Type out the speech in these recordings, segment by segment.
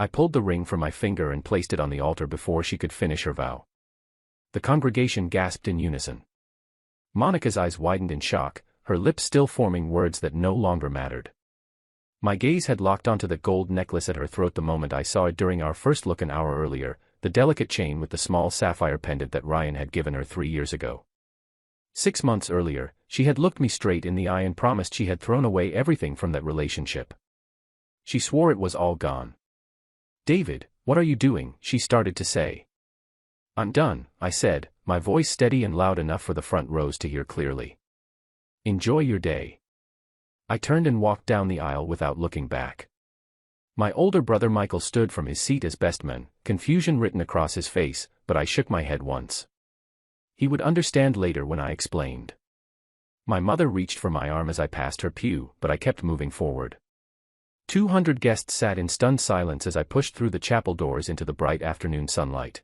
I pulled the ring from my finger and placed it on the altar before she could finish her vow. The congregation gasped in unison. Monica's eyes widened in shock, her lips still forming words that no longer mattered. My gaze had locked onto the gold necklace at her throat the moment I saw it during our first look an hour earlier, the delicate chain with the small sapphire pendant that Ryan had given her 3 years ago. 6 months earlier, she had looked me straight in the eye and promised she had thrown away everything from that relationship. She swore it was all gone. "David, what are you doing?" she started to say. "I'm done," I said, my voice steady and loud enough for the front rows to hear clearly. "Enjoy your day." I turned and walked down the aisle without looking back. My older brother Michael stood from his seat as best man, confusion written across his face, but I shook my head once. He would understand later when I explained. My mother reached for my arm as I passed her pew, but I kept moving forward. 200 guests sat in stunned silence as I pushed through the chapel doors into the bright afternoon sunlight.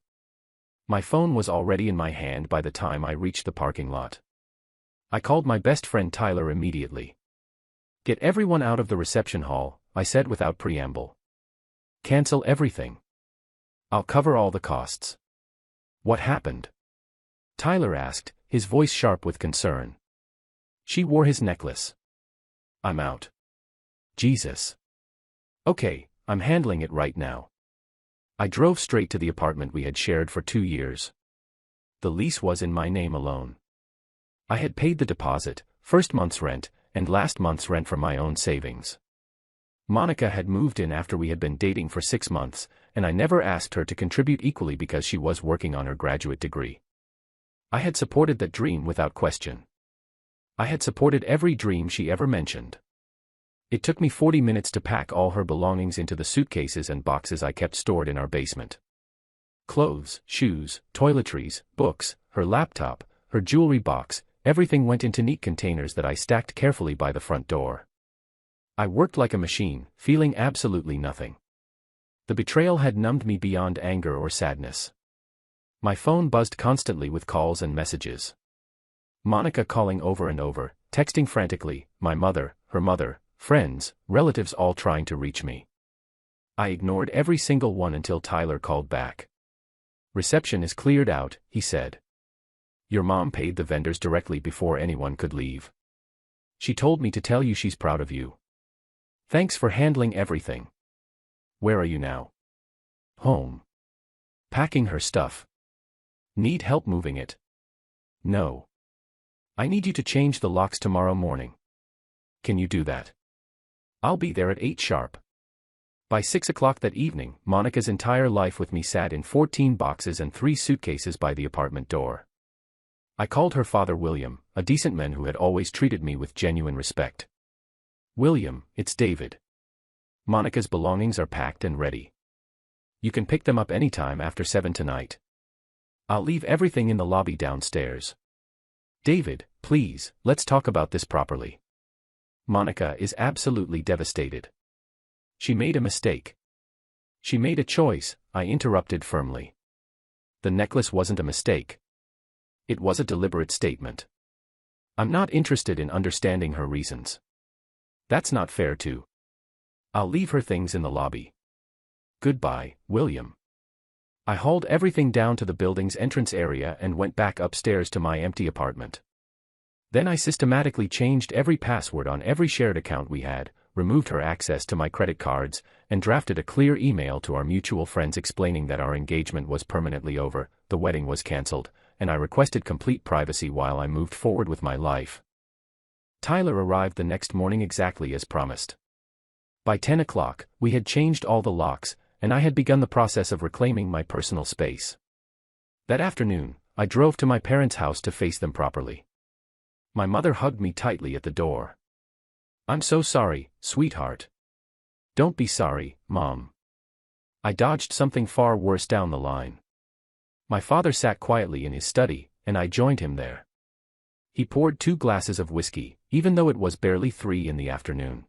My phone was already in my hand by the time I reached the parking lot. I called my best friend Tyler immediately. "Get everyone out of the reception hall," I said without preamble. "Cancel everything. I'll cover all the costs." "What happened?" Tyler asked, his voice sharp with concern. "She wore his necklace. I'm out." "Jesus." "Okay, I'm handling it right now." I drove straight to the apartment we had shared for 2 years. The lease was in my name alone. I had paid the deposit, first month's rent, and last month's rent from my own savings. Monica had moved in after we had been dating for 6 months, and I never asked her to contribute equally because she was working on her graduate degree. I had supported that dream without question. I had supported every dream she ever mentioned. It took me 40 minutes to pack all her belongings into the suitcases and boxes I kept stored in our basement. Clothes, shoes, toiletries, books, her laptop, her jewelry box, everything went into neat containers that I stacked carefully by the front door. I worked like a machine, feeling absolutely nothing. The betrayal had numbed me beyond anger or sadness. My phone buzzed constantly with calls and messages. Monica calling over and over, texting frantically, my mother, her mother, friends, relatives all trying to reach me. I ignored every single one until Tyler called back. "Reception is cleared out," he said. "Your mom paid the vendors directly before anyone could leave. She told me to tell you she's proud of you. Thanks for handling everything." "Where are you now?" "Home. Packing her stuff." "Need help moving it?" "No. I need you to change the locks tomorrow morning. Can you do that?" "I'll be there at 8 sharp." By 6 o'clock that evening, Monica's entire life with me sat in 14 boxes and 3 suitcases by the apartment door. I called her father William, a decent man who had always treated me with genuine respect. "William, it's David. Monica's belongings are packed and ready. You can pick them up anytime after 7 tonight. I'll leave everything in the lobby downstairs. David, please, let's talk about this properly. Monica is absolutely devastated. She made a mistake. She made a choice," I interrupted firmly. "The necklace wasn't a mistake. It was a deliberate statement. I'm not interested in understanding her reasons. That's not fair too. I'll leave her things in the lobby. Goodbye, William." I hauled everything down to the building's entrance area and went back upstairs to my empty apartment. Then I systematically changed every password on every shared account we had, removed her access to my credit cards, and drafted a clear email to our mutual friends explaining that our engagement was permanently over, the wedding was cancelled, and I requested complete privacy while I moved forward with my life. Tyler arrived the next morning exactly as promised. By 10 o'clock, we had changed all the locks, and I had begun the process of reclaiming my personal space. That afternoon, I drove to my parents' house to face them properly. My mother hugged me tightly at the door. "I'm so sorry, sweetheart." "Don't be sorry, Mom. I dodged something far worse down the line." My father sat quietly in his study, and I joined him there. He poured 2 glasses of whiskey, even though it was barely 3 in the afternoon.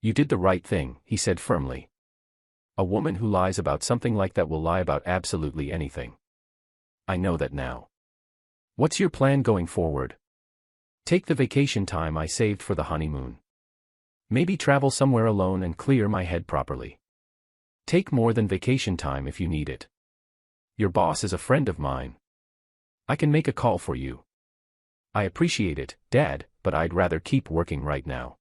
"You did the right thing," he said firmly. "A woman who lies about something like that will lie about absolutely anything. I know that now. What's your plan going forward?" "Take the vacation time I saved for the honeymoon. Maybe travel somewhere alone and clear my head properly." Take more than vacation time if you need it. Your boss is a friend of mine. I can make a call for you. I appreciate it, Dad, but I'd rather keep working right now.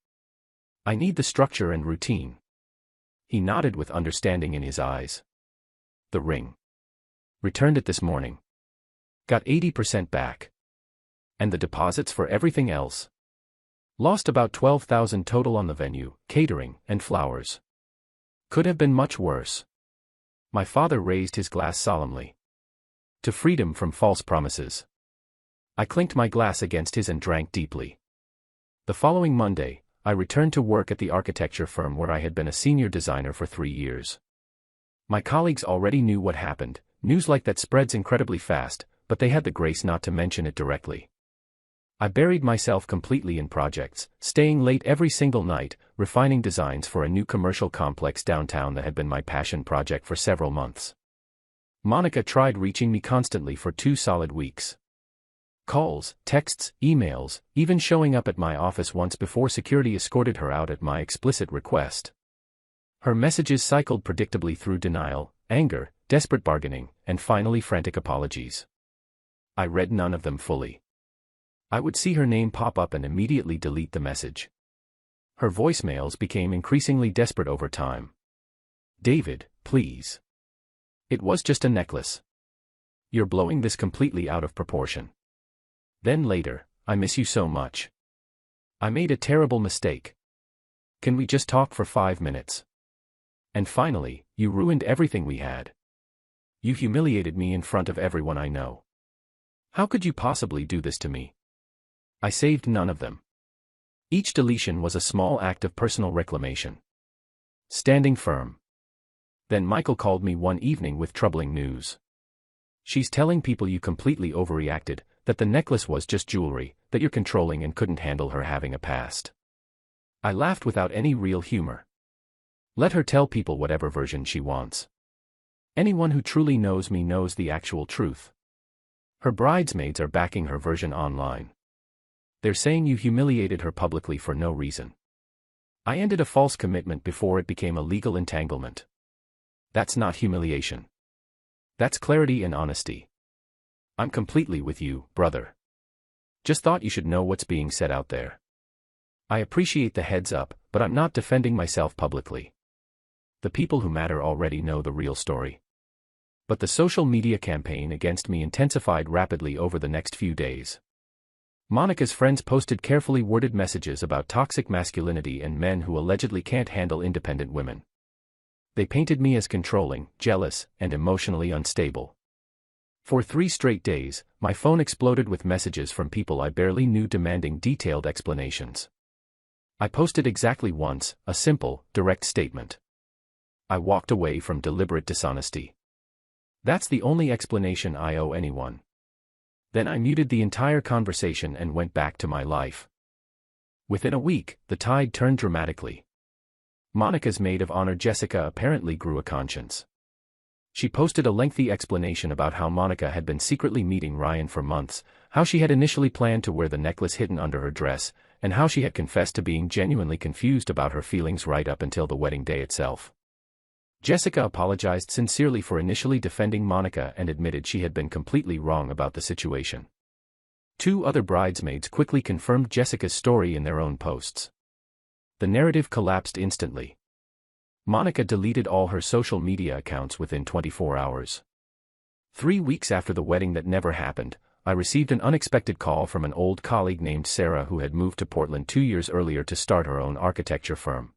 I need the structure and routine. He nodded with understanding in his eyes. The ring. Returned it this morning. Got 80% back. And the deposits for everything else. Lost about 12,000 total on the venue, catering, and flowers. Could have been much worse. My father raised his glass solemnly. To freedom from false promises. I clinked my glass against his and drank deeply. The following Monday, I returned to work at the architecture firm where I had been a senior designer for 3 years. My colleagues already knew what happened. News like that spreads incredibly fast, but they had the grace not to mention it directly. I buried myself completely in projects, staying late every single night, refining designs for a new commercial complex downtown that had been my passion project for several months. Monica tried reaching me constantly for 2 solid weeks. Calls, texts, emails, even showing up at my office once before security escorted her out at my explicit request. Her messages cycled predictably through denial, anger, desperate bargaining, and finally frantic apologies. I read none of them fully. I would see her name pop up and immediately delete the message. Her voicemails became increasingly desperate over time. David, please. It was just a necklace. You're blowing this completely out of proportion. Then later, I miss you so much. I made a terrible mistake. Can we just talk for 5 minutes? And finally, you ruined everything we had. You humiliated me in front of everyone I know. How could you possibly do this to me? I saved none of them. Each deletion was a small act of personal reclamation. Standing firm. Then Michael called me one evening with troubling news. She's telling people you completely overreacted, that the necklace was just jewelry, that you're controlling and couldn't handle her having a past. I laughed without any real humor. Let her tell people whatever version she wants. Anyone who truly knows me knows the actual truth. Her bridesmaids are backing her version online. They're saying you humiliated her publicly for no reason. I ended a false commitment before it became a legal entanglement. That's not humiliation. That's clarity and honesty. I'm completely with you, brother. Just thought you should know what's being said out there. I appreciate the heads up, but I'm not defending myself publicly. The people who matter already know the real story. But the social media campaign against me intensified rapidly over the next few days. Monica's friends posted carefully worded messages about toxic masculinity and men who allegedly can't handle independent women. They painted me as controlling, jealous, and emotionally unstable. For 3 straight days, my phone exploded with messages from people I barely knew demanding detailed explanations. I posted exactly once, a simple, direct statement. I walked away from deliberate dishonesty. That's the only explanation I owe anyone. Then I muted the entire conversation and went back to my life. Within a week, the tide turned dramatically. Monica's maid of honor Jessica apparently grew a conscience. She posted a lengthy explanation about how Monica had been secretly meeting Ryan for months, how she had initially planned to wear the necklace hidden under her dress, and how she had confessed to being genuinely confused about her feelings right up until the wedding day itself. Jessica apologized sincerely for initially defending Monica and admitted she had been completely wrong about the situation. 2 other bridesmaids quickly confirmed Jessica's story in their own posts. The narrative collapsed instantly. Monica deleted all her social media accounts within 24 hours. 3 weeks after the wedding that never happened, I received an unexpected call from an old colleague named Sarah who had moved to Portland 2 years earlier to start her own architecture firm.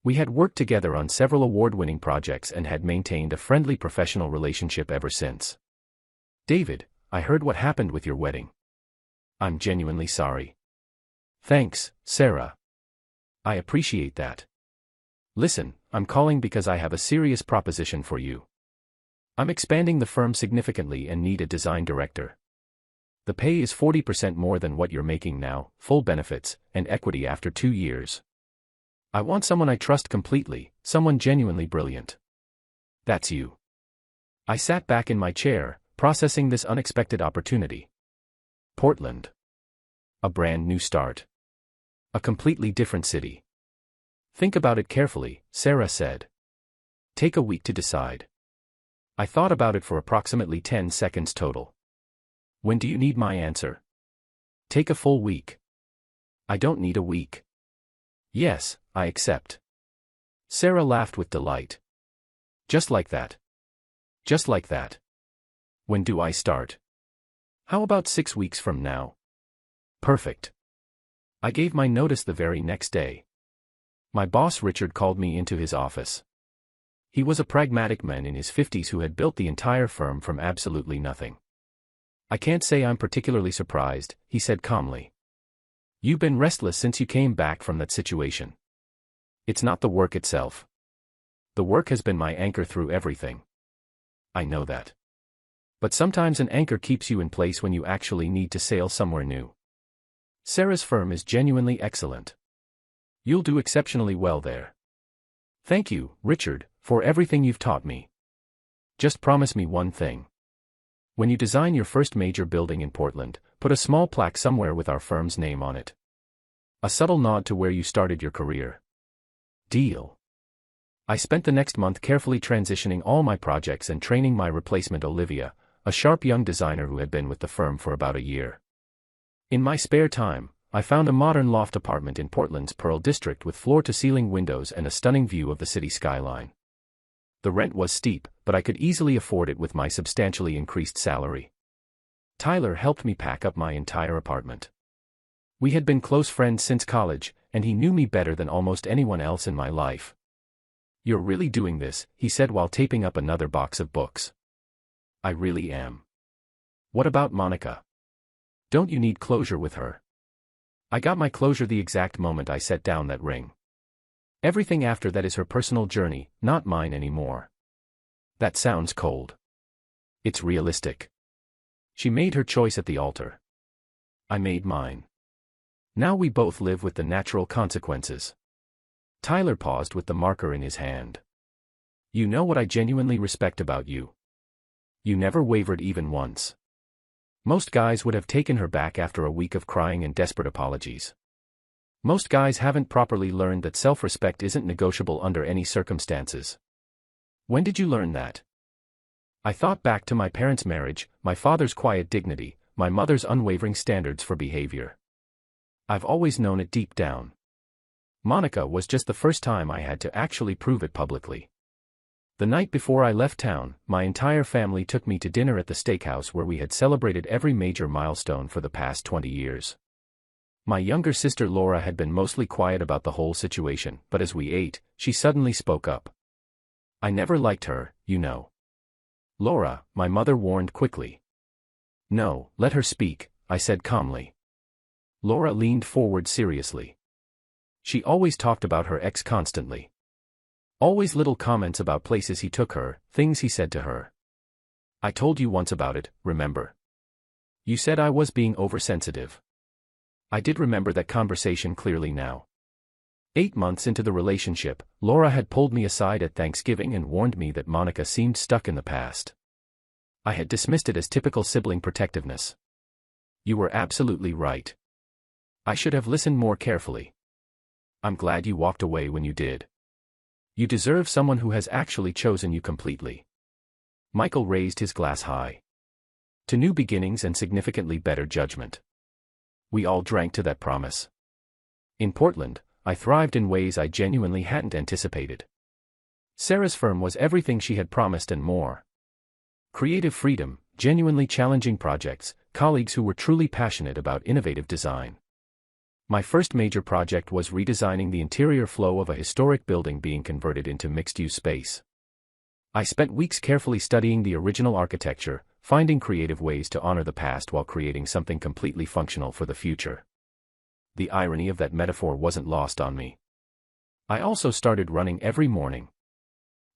We had worked together on several award-winning projects and had maintained a friendly professional relationship ever since. David, I heard what happened with your wedding. I'm genuinely sorry. Thanks, Sarah. I appreciate that. Listen, I'm calling because I have a serious proposition for you. I'm expanding the firm significantly and need a design director. The pay is 40% more than what you're making now, full benefits, and equity after 2 years. I want someone I trust completely, someone genuinely brilliant. That's you. I sat back in my chair, processing this unexpected opportunity. Portland. A brand new start. A completely different city. Think about it carefully, Sarah said. Take a week to decide. I thought about it for approximately 10 seconds total. When do you need my answer? Take a full week. I don't need a week. Yes, I accept. Sarah laughed with delight. Just like that. Just like that. When do I start? How about 6 weeks from now? Perfect. I gave my notice the very next day. My boss Richard called me into his office. He was a pragmatic man in his 50s who had built the entire firm from absolutely nothing. I can't say I'm particularly surprised, he said calmly. You've been restless since you came back from that situation. It's not the work itself. The work has been my anchor through everything. I know that. But sometimes an anchor keeps you in place when you actually need to sail somewhere new. Sarah's firm is genuinely excellent. You'll do exceptionally well there. Thank you, Richard, for everything you've taught me. Just promise me one thing. When you design your first major building in Portland, put a small plaque somewhere with our firm's name on it. A subtle nod to where you started your career. Deal. I spent the next month carefully transitioning all my projects and training my replacement Olivia, a sharp young designer who had been with the firm for about a year. In my spare time, I found a modern loft apartment in Portland's Pearl District with floor-to-ceiling windows and a stunning view of the city skyline. The rent was steep, but I could easily afford it with my substantially increased salary. Tyler helped me pack up my entire apartment. We had been close friends since college, and he knew me better than almost anyone else in my life. You're really doing this, he said while taping up another box of books. I really am. What about Monica? Don't you need closure with her? I got my closure the exact moment I set down that ring. Everything after that is her personal journey, not mine anymore. That sounds cold. It's realistic. She made her choice at the altar. I made mine. Now we both live with the natural consequences. Tyler paused with the marker in his hand. You know what I genuinely respect about you? You never wavered even once. Most guys would have taken her back after a week of crying and desperate apologies. Most guys haven't properly learned that self-respect isn't negotiable under any circumstances. When did you learn that? I thought back to my parents' marriage, my father's quiet dignity, my mother's unwavering standards for behavior. I've always known it deep down. Monica was just the first time I had to actually prove it publicly. The night before I left town, my entire family took me to dinner at the steakhouse where we had celebrated every major milestone for the past 20 years. My younger sister Laura had been mostly quiet about the whole situation, but as we ate, she suddenly spoke up. I never liked her, you know. Laura, my mother warned quickly. No, let her speak, I said calmly. Laura leaned forward seriously. She always talked about her ex constantly. Always little comments about places he took her, things he said to her. I told you once about it, remember? You said I was being oversensitive. I did remember that conversation clearly now. 8 months into the relationship, Laura had pulled me aside at Thanksgiving and warned me that Monica seemed stuck in the past. I had dismissed it as typical sibling protectiveness. You were absolutely right. I should have listened more carefully. I'm glad you walked away when you did. You deserve someone who has actually chosen you completely. Michael raised his glass high. To new beginnings and significantly better judgment. We all drank to that promise. In Portland, I thrived in ways I genuinely hadn't anticipated. Sarah's firm was everything she had promised and more. Creative freedom, genuinely challenging projects, colleagues who were truly passionate about innovative design. My first major project was redesigning the interior flow of a historic building being converted into mixed-use space. I spent weeks carefully studying the original architecture, finding creative ways to honor the past while creating something completely functional for the future. The irony of that metaphor wasn't lost on me. I also started running every morning.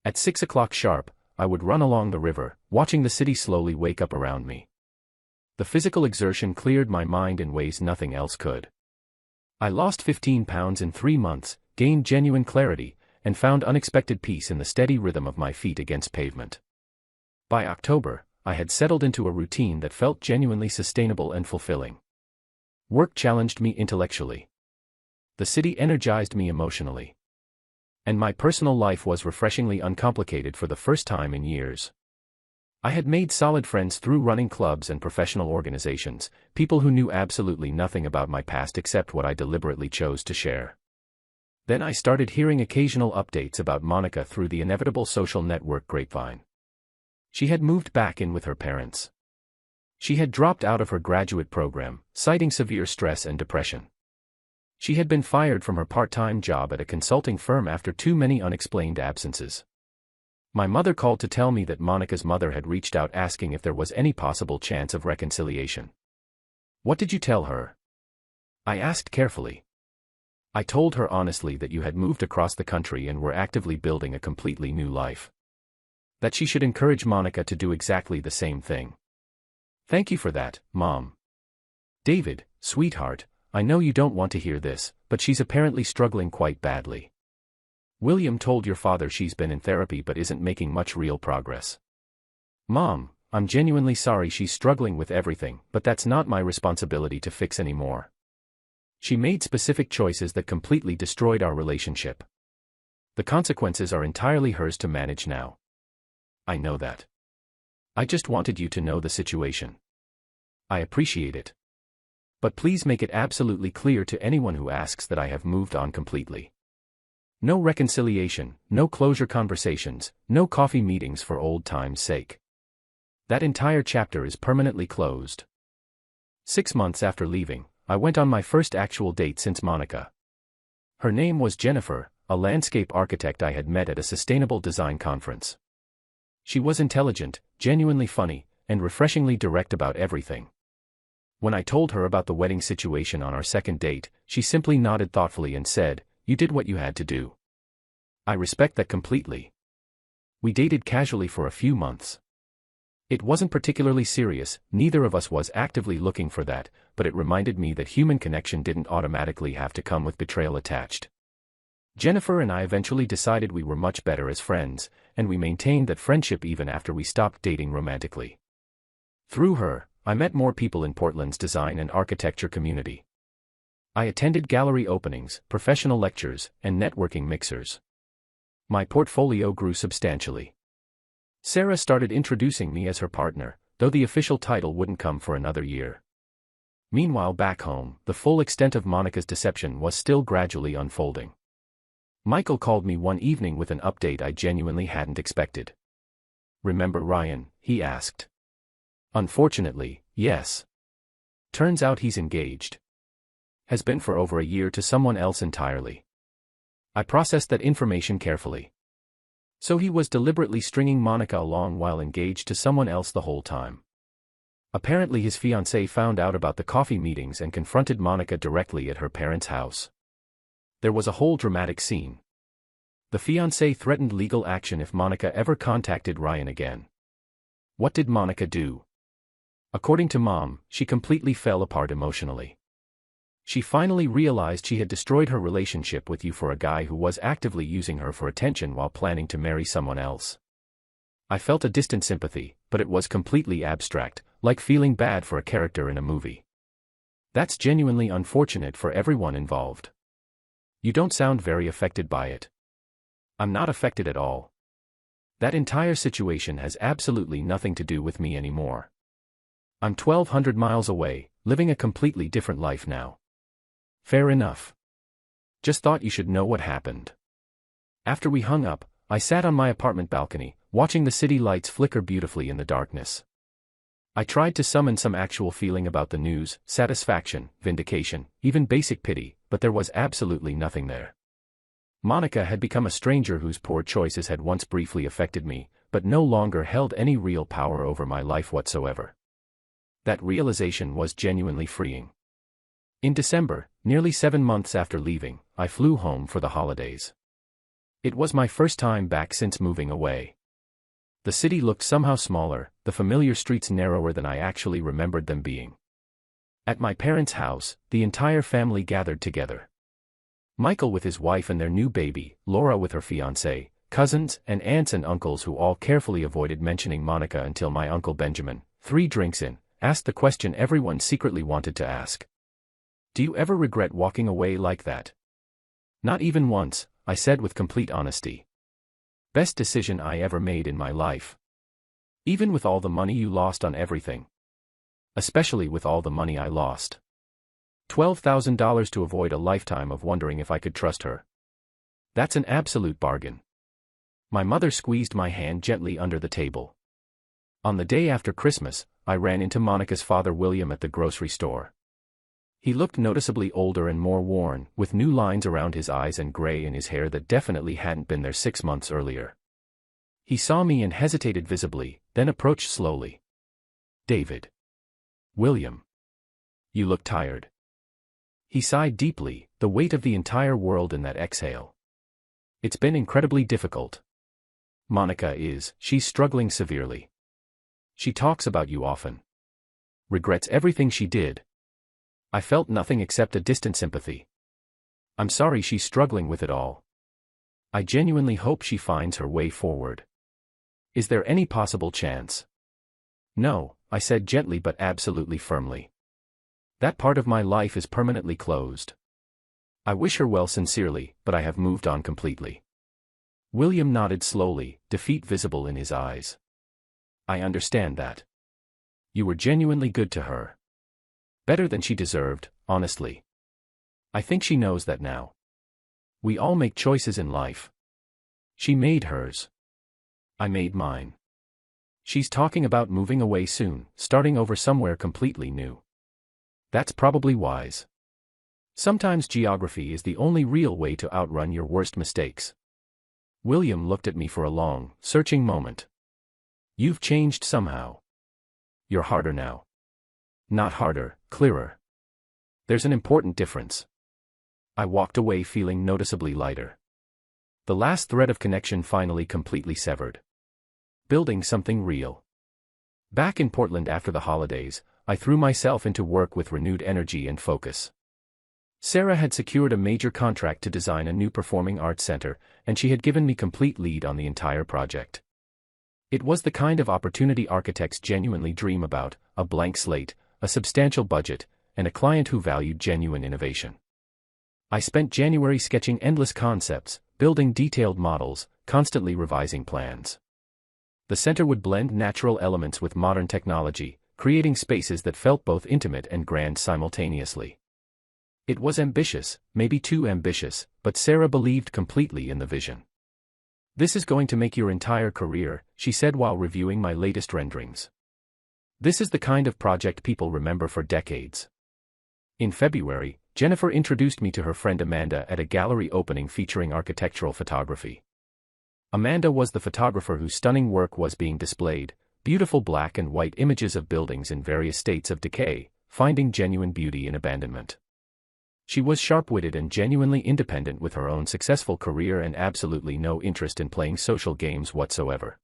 At 6 o'clock sharp, I would run along the river, watching the city slowly wake up around me. The physical exertion cleared my mind in ways nothing else could. I lost 15 pounds in 3 months, gained genuine clarity, and found unexpected peace in the steady rhythm of my feet against pavement. By October, I had settled into a routine that felt genuinely sustainable and fulfilling. Work challenged me intellectually. The city energized me emotionally. And my personal life was refreshingly uncomplicated for the first time in years. I had made solid friends through running clubs and professional organizations, people who knew absolutely nothing about my past except what I deliberately chose to share. Then I started hearing occasional updates about Monica through the inevitable social network grapevine. She had moved back in with her parents. She had dropped out of her graduate program, citing severe stress and depression. She had been fired from her part-time job at a consulting firm after too many unexplained absences. My mother called to tell me that Monica's mother had reached out asking if there was any possible chance of reconciliation. "What did you tell her?" I asked carefully. "I told her honestly that you had moved across the country and were actively building a completely new life. That she should encourage Monica to do exactly the same thing." "Thank you for that, Mom." "David, sweetheart, I know you don't want to hear this, but she's apparently struggling quite badly. William told your father she's been in therapy but isn't making much real progress." "Mom, I'm genuinely sorry she's struggling with everything, but that's not my responsibility to fix anymore. She made specific choices that completely destroyed our relationship. The consequences are entirely hers to manage now." "I know that. I just wanted you to know the situation. I appreciate it. But please make it absolutely clear to anyone who asks that I have moved on completely. No reconciliation, no closure conversations, no coffee meetings for old time's sake. That entire chapter is permanently closed." 6 months after leaving, I went on my first actual date since Monica. Her name was Jennifer, a landscape architect I had met at a sustainable design conference. She was intelligent, genuinely funny, and refreshingly direct about everything. When I told her about the wedding situation on our second date, she simply nodded thoughtfully and said, "You did what you had to do." I respect that completely. We dated casually for a few months. It wasn't particularly serious, neither of us was actively looking for that, but it reminded me that human connection didn't automatically have to come with betrayal attached. Jennifer and I eventually decided we were much better as friends, and we maintained that friendship even after we stopped dating romantically. Through her, I met more people in Portland's design and architecture community. I attended gallery openings, professional lectures, and networking mixers. My portfolio grew substantially. Sarah started introducing me as her partner, though the official title wouldn't come for another year. Meanwhile, back home, the full extent of Monica's deception was still gradually unfolding. Michael called me one evening with an update I genuinely hadn't expected. "Remember Ryan?" he asked. "Unfortunately, yes. Turns out he's engaged. Has been for over a year to someone else entirely." I processed that information carefully. So he was deliberately stringing Monica along while engaged to someone else the whole time. Apparently his fiancée found out about the coffee meetings and confronted Monica directly at her parents' house. There was a whole dramatic scene. The fiancé threatened legal action if Monica ever contacted Ryan again. What did Monica do? According to Mom, she completely fell apart emotionally. She finally realized she had destroyed her relationship with you for a guy who was actively using her for attention while planning to marry someone else. I felt a distant sympathy, but it was completely abstract, like feeling bad for a character in a movie. That's genuinely unfortunate for everyone involved. You don't sound very affected by it. I'm not affected at all. That entire situation has absolutely nothing to do with me anymore. I'm 1,200 miles away, living a completely different life now. Fair enough. Just thought you should know what happened. After we hung up, I sat on my apartment balcony, watching the city lights flicker beautifully in the darkness. I tried to summon some actual feeling about the news, satisfaction, vindication, even basic pity, but there was absolutely nothing there. Monica had become a stranger whose poor choices had once briefly affected me, but no longer held any real power over my life whatsoever. That realization was genuinely freeing. In December, nearly 7 months after leaving, I flew home for the holidays. It was my first time back since moving away. The city looked somehow smaller, the familiar streets narrower than I actually remembered them being. At my parents' house, the entire family gathered together. Michael with his wife and their new baby, Laura with her fiancé, cousins and aunts and uncles who all carefully avoided mentioning Monica until my Uncle Benjamin, 3 drinks in, asked the question everyone secretly wanted to ask. "Do you ever regret walking away like that?" "Not even once," I said with complete honesty. Best decision I ever made in my life. Even with all the money you lost on everything. Especially with all the money I lost. $12,000 to avoid a lifetime of wondering if I could trust her. That's an absolute bargain. My mother squeezed my hand gently under the table. On the day after Christmas, I ran into Monica's father William at the grocery store. He looked noticeably older and more worn, with new lines around his eyes and gray in his hair that definitely hadn't been there 6 months earlier. He saw me and hesitated visibly, then approached slowly. "David." "William. You look tired." He sighed deeply, the weight of the entire world in that exhale. "It's been incredibly difficult. She's struggling severely. She talks about you often. Regrets everything she did." I felt nothing except a distant sympathy. "I'm sorry she's struggling with it all. I genuinely hope she finds her way forward. Is there any possible chance?" "No," I said gently but absolutely firmly. "That part of my life is permanently closed. I wish her well sincerely, but I have moved on completely." William nodded slowly, defeat visible in his eyes. "I understand that. You were genuinely good to her. Better than she deserved, honestly. I think she knows that now. We all make choices in life. She made hers. I made mine. She's talking about moving away soon, starting over somewhere completely new. That's probably wise. Sometimes geography is the only real way to outrun your worst mistakes." William looked at me for a long, searching moment. "You've changed somehow. You're harder now." "Not harder, clearer. There's an important difference." I walked away feeling noticeably lighter. The last thread of connection finally completely severed. Building something real. Back in Portland after the holidays, I threw myself into work with renewed energy and focus. Sarah had secured a major contract to design a new performing arts center, and she had given me complete lead on the entire project. It was the kind of opportunity architects genuinely dream about: a blank slate, a substantial budget, and a client who valued genuine innovation. I spent January sketching endless concepts, building detailed models, constantly revising plans. The center would blend natural elements with modern technology, creating spaces that felt both intimate and grand simultaneously. It was ambitious, maybe too ambitious, but Sarah believed completely in the vision. "This is going to make your entire career," she said while reviewing my latest renderings. "This is the kind of project people remember for decades." In February, Jennifer introduced me to her friend Amanda at a gallery opening featuring architectural photography. Amanda was the photographer whose stunning work was being displayed, beautiful black and white images of buildings in various states of decay, finding genuine beauty in abandonment. She was sharp-witted and genuinely independent with her own successful career and absolutely no interest in playing social games whatsoever.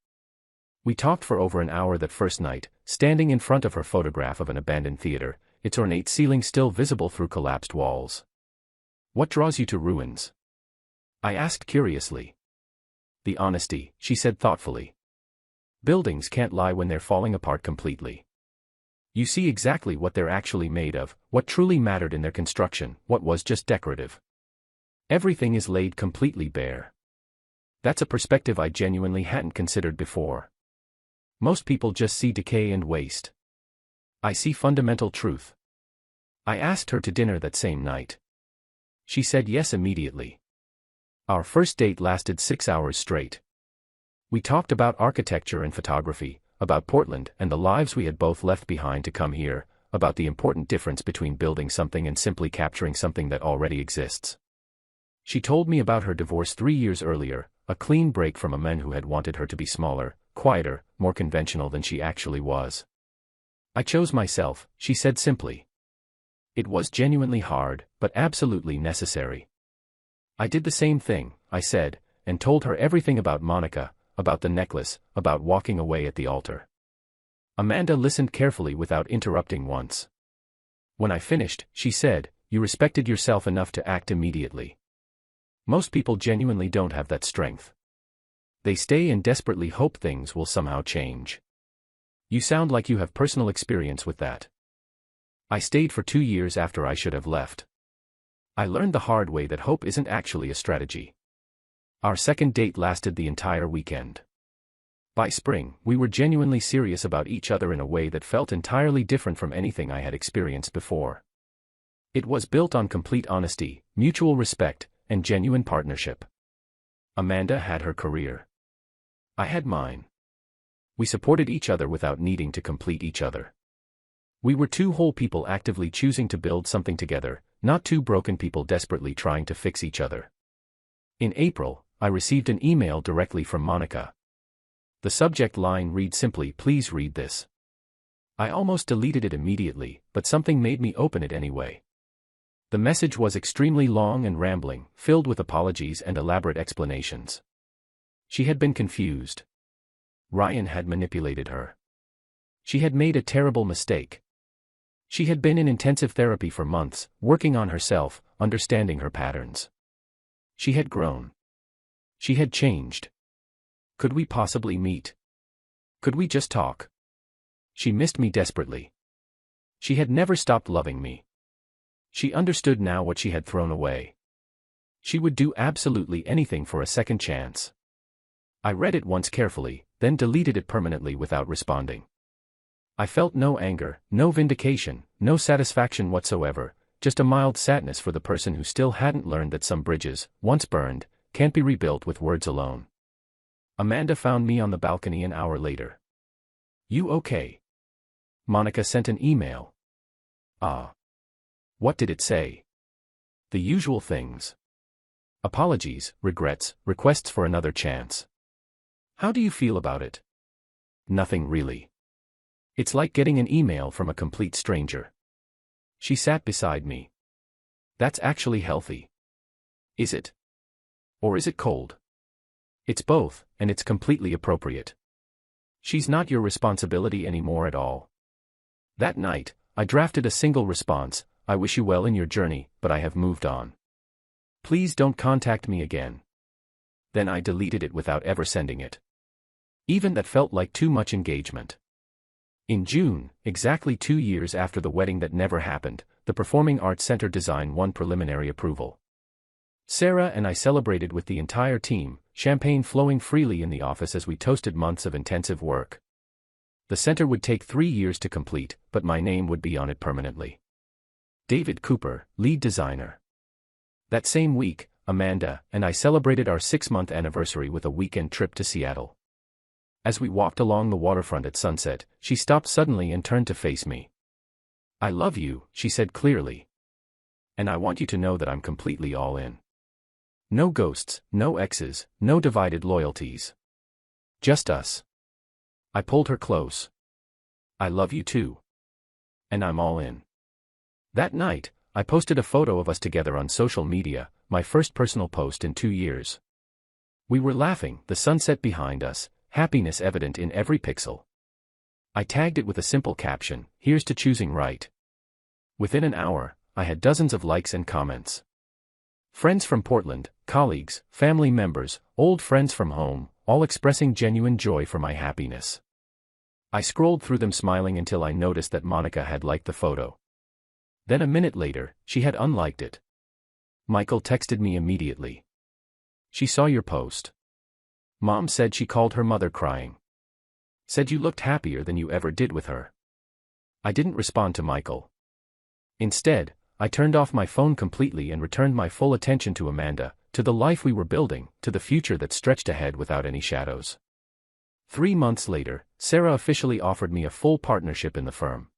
We talked for over an hour that first night, standing in front of her photograph of an abandoned theater, its ornate ceiling still visible through collapsed walls. "What draws you to ruins?" I asked curiously. "The honesty," she said thoughtfully. "Buildings can't lie when they're falling apart completely. You see exactly what they're actually made of, what truly mattered in their construction, what was just decorative. Everything is laid completely bare." That's a perspective I genuinely hadn't considered before. Most people just see decay and waste. I see fundamental truth. I asked her to dinner that same night. She said yes immediately. Our first date lasted 6 hours straight. We talked about architecture and photography, about Portland and the lives we had both left behind to come here, about the important difference between building something and simply capturing something that already exists. She told me about her divorce 3 years earlier, a clean break from a man who had wanted her to be smaller, quieter, more conventional than she actually was. "I chose myself," she said simply. "It was genuinely hard, but absolutely necessary." I did the same thing, I said, and told her everything about Monica, about the necklace, about walking away at the altar. Amanda listened carefully without interrupting once. When I finished, she said, "You respected yourself enough to act immediately. Most people genuinely don't have that strength. They stay and desperately hope things will somehow change. You sound like you have personal experience with that." I stayed for 2 years after I should have left. I learned the hard way that hope isn't actually a strategy. Our second date lasted the entire weekend. By spring, we were genuinely serious about each other in a way that felt entirely different from anything I had experienced before. It was built on complete honesty, mutual respect, and genuine partnership. Amanda had her career. I had mine. We supported each other without needing to complete each other. We were two whole people actively choosing to build something together, not two broken people desperately trying to fix each other. In April, I received an email directly from Monica. The subject line read simply, "Please read this." I almost deleted it immediately, but something made me open it anyway. The message was extremely long and rambling, filled with apologies and elaborate explanations. She had been confused. Ryan had manipulated her. She had made a terrible mistake. She had been in intensive therapy for months, working on herself, understanding her patterns. She had grown. She had changed. Could we possibly meet? Could we just talk? She missed me desperately. She had never stopped loving me. She understood now what she had thrown away. She would do absolutely anything for a second chance. I read it once carefully, then deleted it permanently without responding. I felt no anger, no vindication, no satisfaction whatsoever, just a mild sadness for the person who still hadn't learned that some bridges, once burned, can't be rebuilt with words alone. Amanda found me on the balcony an hour later. "You okay?" Monica sent an email. Ah. What did it say? The usual things. Apologies, regrets, requests for another chance. How do you feel about it? Nothing really. It's like getting an email from a complete stranger. She sat beside me. That's actually healthy. Is it? Or is it cold? It's both, and it's completely appropriate. She's not your responsibility anymore at all. That night, I drafted a single response: "I wish you well in your journey, but I have moved on. Please don't contact me again." Then I deleted it without ever sending it. Even that felt like too much engagement. In June, exactly 2 years after the wedding that never happened, the Performing Arts Center design won preliminary approval. Sarah and I celebrated with the entire team, champagne flowing freely in the office as we toasted months of intensive work. The center would take 3 years to complete, but my name would be on it permanently. David Cooper, lead designer. That same week, Amanda and I celebrated our 6-month anniversary with a weekend trip to Seattle. As we walked along the waterfront at sunset, she stopped suddenly and turned to face me. "I love you," she said clearly. "And I want you to know that I'm completely all in. No ghosts, no exes, no divided loyalties. Just us." I pulled her close. "I love you too. And I'm all in." That night, I posted a photo of us together on social media, my first personal post in 2 years. We were laughing, the sunset behind us, happiness evident in every pixel. I tagged it with a simple caption: "Here's to choosing right." Within an hour, I had dozens of likes and comments. Friends from Portland, colleagues, family members, old friends from home, all expressing genuine joy for my happiness. I scrolled through them smiling until I noticed that Monica had liked the photo. Then a minute later, she had unliked it. Michael texted me immediately. "She saw your post. Mom said she called her mother crying. Said you looked happier than you ever did with her." I didn't respond to Michael. Instead, I turned off my phone completely and returned my full attention to Amanda, to the life we were building, to the future that stretched ahead without any shadows. 3 months later, Sarah officially offered me a full partnership in the firm.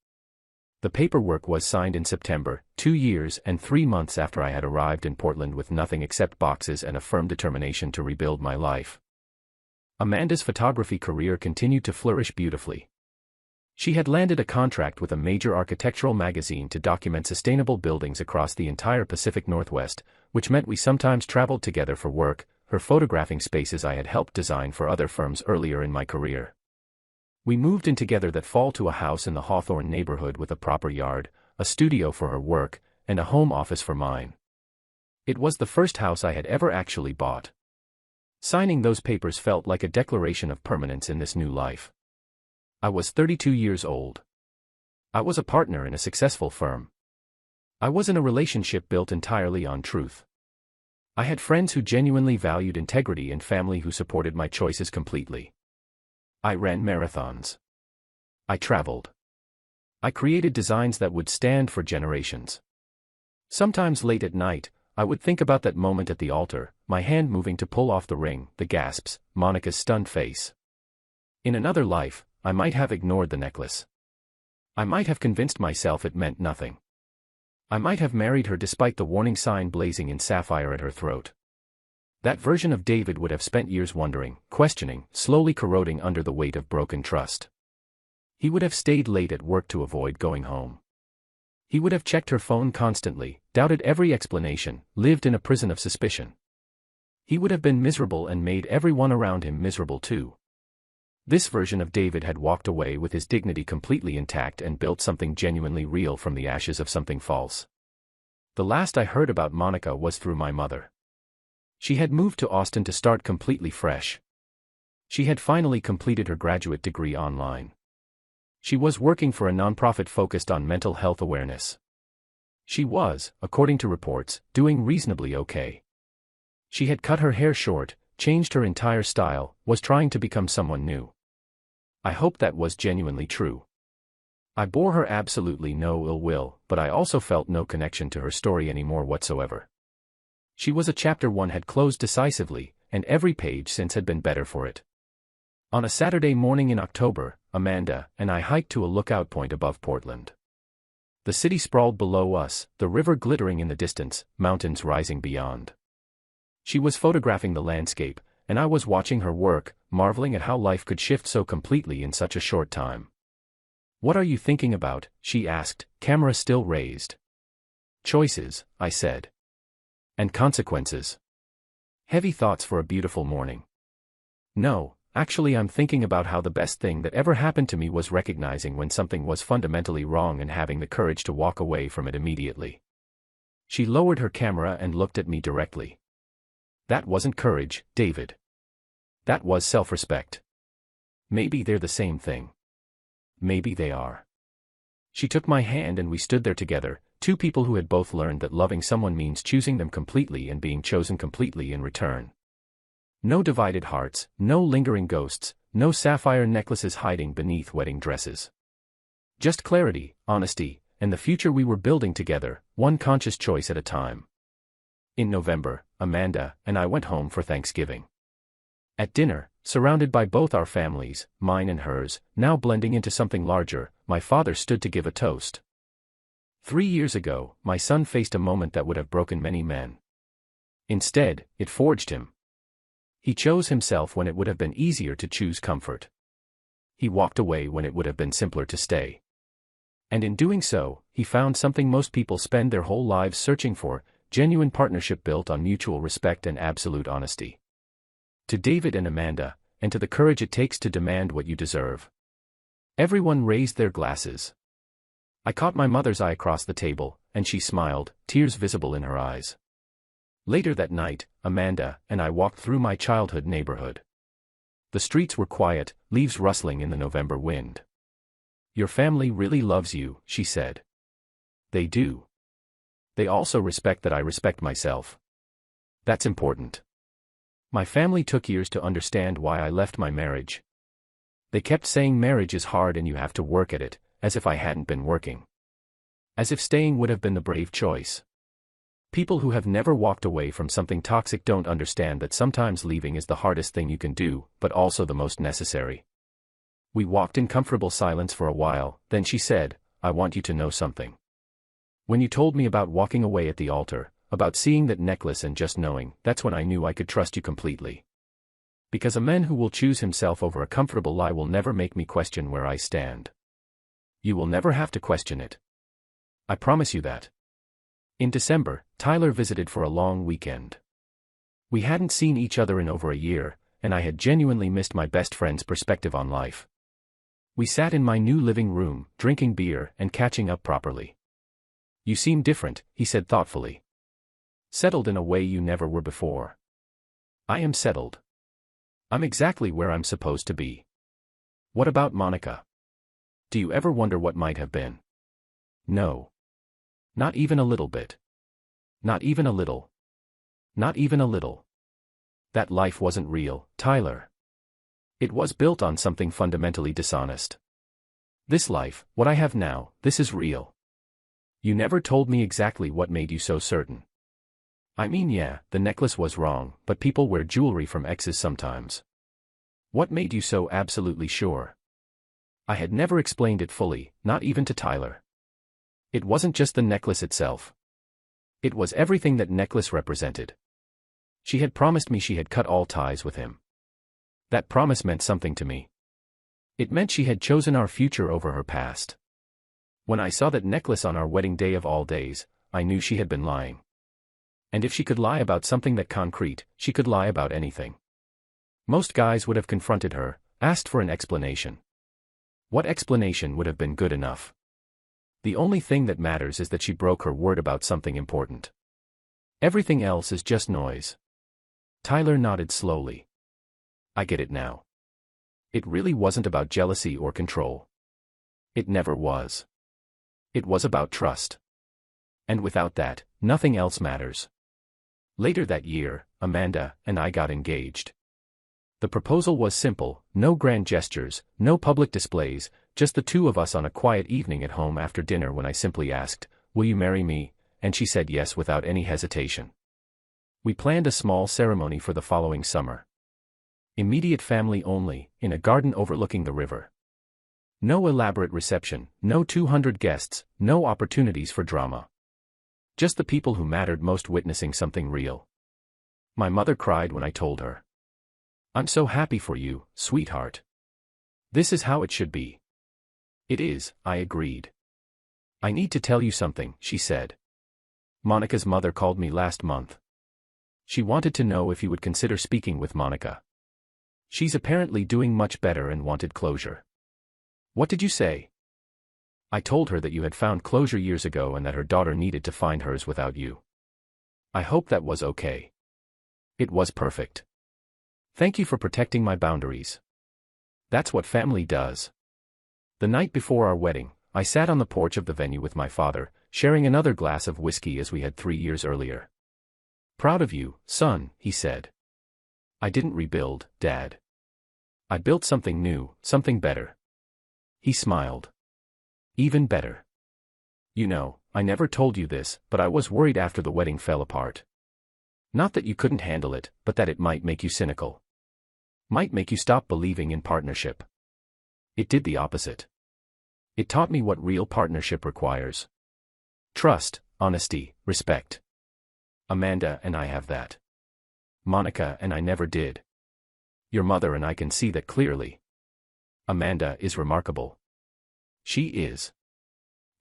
The paperwork was signed in September, 2 years and 3 months after I had arrived in Portland with nothing except boxes and a firm determination to rebuild my life. Amanda's photography career continued to flourish beautifully. She had landed a contract with a major architectural magazine to document sustainable buildings across the entire Pacific Northwest, which meant we sometimes traveled together for work, her photographing spaces I had helped design for other firms earlier in my career. We moved in together that fall to a house in the Hawthorne neighborhood with a proper yard, a studio for her work, and a home office for mine. It was the first house I had ever actually bought. Signing those papers felt like a declaration of permanence in this new life. I was 32 years old. I was a partner in a successful firm. I was in a relationship built entirely on truth. I had friends who genuinely valued integrity and family who supported my choices completely. I ran marathons. I traveled. I created designs that would stand for generations. Sometimes late at night, I would think about that moment at the altar, my hand moving to pull off the ring, the gasps, Monica's stunned face. In another life, I might have ignored the necklace. I might have convinced myself it meant nothing. I might have married her despite the warning sign blazing in sapphire at her throat. That version of David would have spent years wondering, questioning, slowly corroding under the weight of broken trust. He would have stayed late at work to avoid going home. He would have checked her phone constantly, doubted every explanation, lived in a prison of suspicion. He would have been miserable and made everyone around him miserable too. This version of David had walked away with his dignity completely intact and built something genuinely real from the ashes of something false. The last I heard about Monica was through my mother. She had moved to Austin to start completely fresh. She had finally completed her graduate degree online. She was working for a nonprofit focused on mental health awareness. She was, according to reports, doing reasonably okay. She had cut her hair short, changed her entire style, was trying to become someone new. I hoped that was genuinely true. I bore her absolutely no ill will, but I also felt no connection to her story anymore whatsoever. She was a chapter one had closed decisively, and every page since had been better for it. On a Saturday morning in October, Amanda and I hiked to a lookout point above Portland. The city sprawled below us, the river glittering in the distance, mountains rising beyond. She was photographing the landscape, and I was watching her work, marveling at how life could shift so completely in such a short time. "What are you thinking about?" she asked, camera still raised. "Choices," I said. "And consequences." Heavy thoughts for a beautiful morning. "No, actually I'm thinking about how the best thing that ever happened to me was recognizing when something was fundamentally wrong and having the courage to walk away from it immediately." She lowered her camera and looked at me directly. "That wasn't courage, David. That was self-respect. Maybe they're the same thing. Maybe they are." She took my hand and we stood there together, two people who had both learned that loving someone means choosing them completely and being chosen completely in return. No divided hearts, no lingering ghosts, no sapphire necklaces hiding beneath wedding dresses. Just clarity, honesty, and the future we were building together, one conscious choice at a time. In November, Amanda and I went home for Thanksgiving. At dinner, surrounded by both our families, mine and hers, now blending into something larger, my father stood to give a toast. 3 years ago, my son faced a moment that would have broken many men. Instead, it forged him. He chose himself when it would have been easier to choose comfort. He walked away when it would have been simpler to stay. And in doing so, he found something most people spend their whole lives searching for: genuine partnership built on mutual respect and absolute honesty. To David and Amanda, and to the courage it takes to demand what you deserve. Everyone raised their glasses. I caught my mother's eye across the table, and she smiled, tears visible in her eyes. Later that night, Amanda and I walked through my childhood neighborhood. The streets were quiet, leaves rustling in the November wind. "Your family really loves you," she said. "They do. They also respect that I respect myself. That's important. My family took years to understand why I left my marriage. They kept saying marriage is hard and you have to work at it, as if I hadn't been working. As if staying would have been the brave choice. People who have never walked away from something toxic don't understand that sometimes leaving is the hardest thing you can do, but also the most necessary." We walked in comfortable silence for a while, then she said, "I want you to know something. When you told me about walking away at the altar, about seeing that necklace and just knowing, that's when I knew I could trust you completely. Because a man who will choose himself over a comfortable lie will never make me question where I stand. You will never have to question it. I promise you that." In December, Tyler visited for a long weekend. We hadn't seen each other in over a year, and I had genuinely missed my best friend's perspective on life. We sat in my new living room, drinking beer and catching up properly. "You seem different," he said thoughtfully. "Settled in a way you never were before." "I am settled. I'm exactly where I'm supposed to be." "What about Monica? Do you ever wonder what might have been?" "No. Not even a little bit. Not even a little." Not even a little. That life wasn't real, Tyler. It was built on something fundamentally dishonest. This life, what I have now, this is real. You never told me exactly what made you so certain. I mean, yeah, the necklace was wrong, but people wear jewelry from exes sometimes. What made you so absolutely sure? I had never explained it fully, not even to Tyler. It wasn't just the necklace itself. It was everything that necklace represented. She had promised me she had cut all ties with him. That promise meant something to me. It meant she had chosen our future over her past. When I saw that necklace on our wedding day of all days, I knew she had been lying. And if she could lie about something that concrete, she could lie about anything. Most guys would have confronted her, asked for an explanation. What explanation would have been good enough? The only thing that matters is that she broke her word about something important. Everything else is just noise. Tyler nodded slowly. I get it now. It really wasn't about jealousy or control. It never was. It was about trust. And without that, nothing else matters. Later that year, Amanda and I got engaged. The proposal was simple, no grand gestures, no public displays, just the two of us on a quiet evening at home after dinner when I simply asked, "Will you marry me?" and she said yes without any hesitation. We planned a small ceremony for the following summer. Immediate family only, in a garden overlooking the river. No elaborate reception, no 200 guests, no opportunities for drama. Just the people who mattered most witnessing something real. My mother cried when I told her. "I'm so happy for you, sweetheart. This is how it should be." "It is," I agreed. "I need to tell you something," she said. "Monica's mother called me last month. She wanted to know if you would consider speaking with Monica. She's apparently doing much better and wanted closure." "What did you say?" "I told her that you had found closure years ago and that her daughter needed to find hers without you." I hope that was okay. It was perfect. Thank you for protecting my boundaries. That's what family does. The night before our wedding, I sat on the porch of the venue with my father, sharing another glass of whiskey as we had 3 years earlier. "Proud of you, son," he said. "I didn't rebuild, Dad. I built something new, something better." He smiled. "Even better. You know, I never told you this, but I was worried after the wedding fell apart. Not that you couldn't handle it, but that it might make you cynical. Might make you stop believing in partnership. It did the opposite. It taught me what real partnership requires. Trust, honesty, respect. Amanda and I have that. Monica and I never did. Your mother and I can see that clearly. Amanda is remarkable. She is.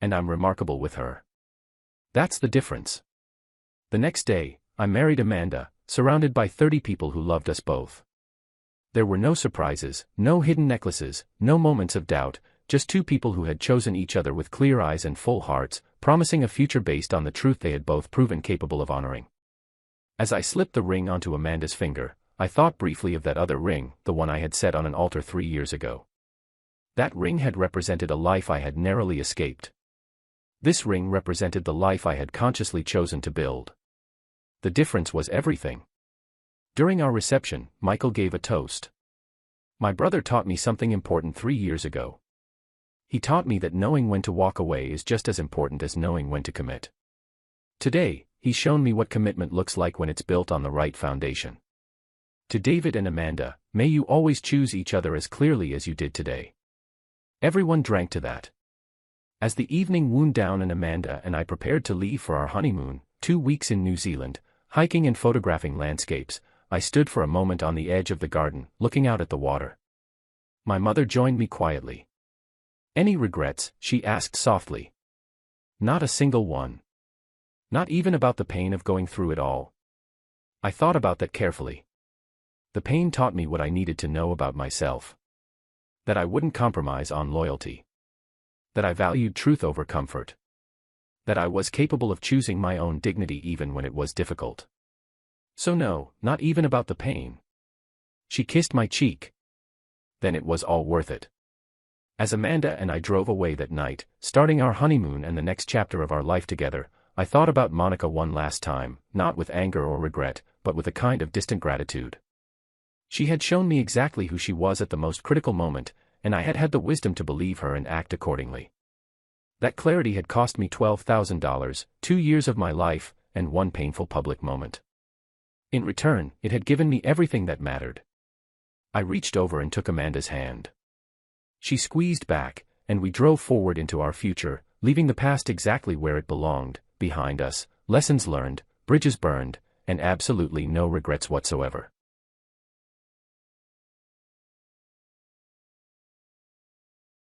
And I'm remarkable with her. That's the difference." The next day, I married Amanda, surrounded by 30 people who loved us both. There were no surprises, no hidden necklaces, no moments of doubt, just two people who had chosen each other with clear eyes and full hearts, promising a future based on the truth they had both proven capable of honoring. As I slipped the ring onto Amanda's finger, I thought briefly of that other ring, the one I had set on an altar 3 years ago. That ring had represented a life I had narrowly escaped. This ring represented the life I had consciously chosen to build. The difference was everything. During our reception, Michael gave a toast. My brother taught me something important 3 years ago. He taught me that knowing when to walk away is just as important as knowing when to commit. Today, he's shown me what commitment looks like when it's built on the right foundation. To David and Amanda, may you always choose each other as clearly as you did today. Everyone drank to that. As the evening wound down and Amanda and I prepared to leave for our honeymoon, 2 weeks in New Zealand, hiking and photographing landscapes, I stood for a moment on the edge of the garden, looking out at the water. My mother joined me quietly. "Any regrets?" she asked softly. "Not a single one. Not even about the pain of going through it all." I thought about that carefully. The pain taught me what I needed to know about myself. That I wouldn't compromise on loyalty. That I valued truth over comfort. That I was capable of choosing my own dignity even when it was difficult. So no, not even about the pain. She kissed my cheek. Then it was all worth it. As Amanda and I drove away that night, starting our honeymoon and the next chapter of our life together, I thought about Monica one last time, not with anger or regret, but with a kind of distant gratitude. She had shown me exactly who she was at the most critical moment, and I had had the wisdom to believe her and act accordingly. That clarity had cost me $12,000, 2 years of my life, and one painful public moment. In return, it had given me everything that mattered. I reached over and took Amanda's hand. She squeezed back, and we drove forward into our future, leaving the past exactly where it belonged, behind us, lessons learned, bridges burned, and absolutely no regrets whatsoever.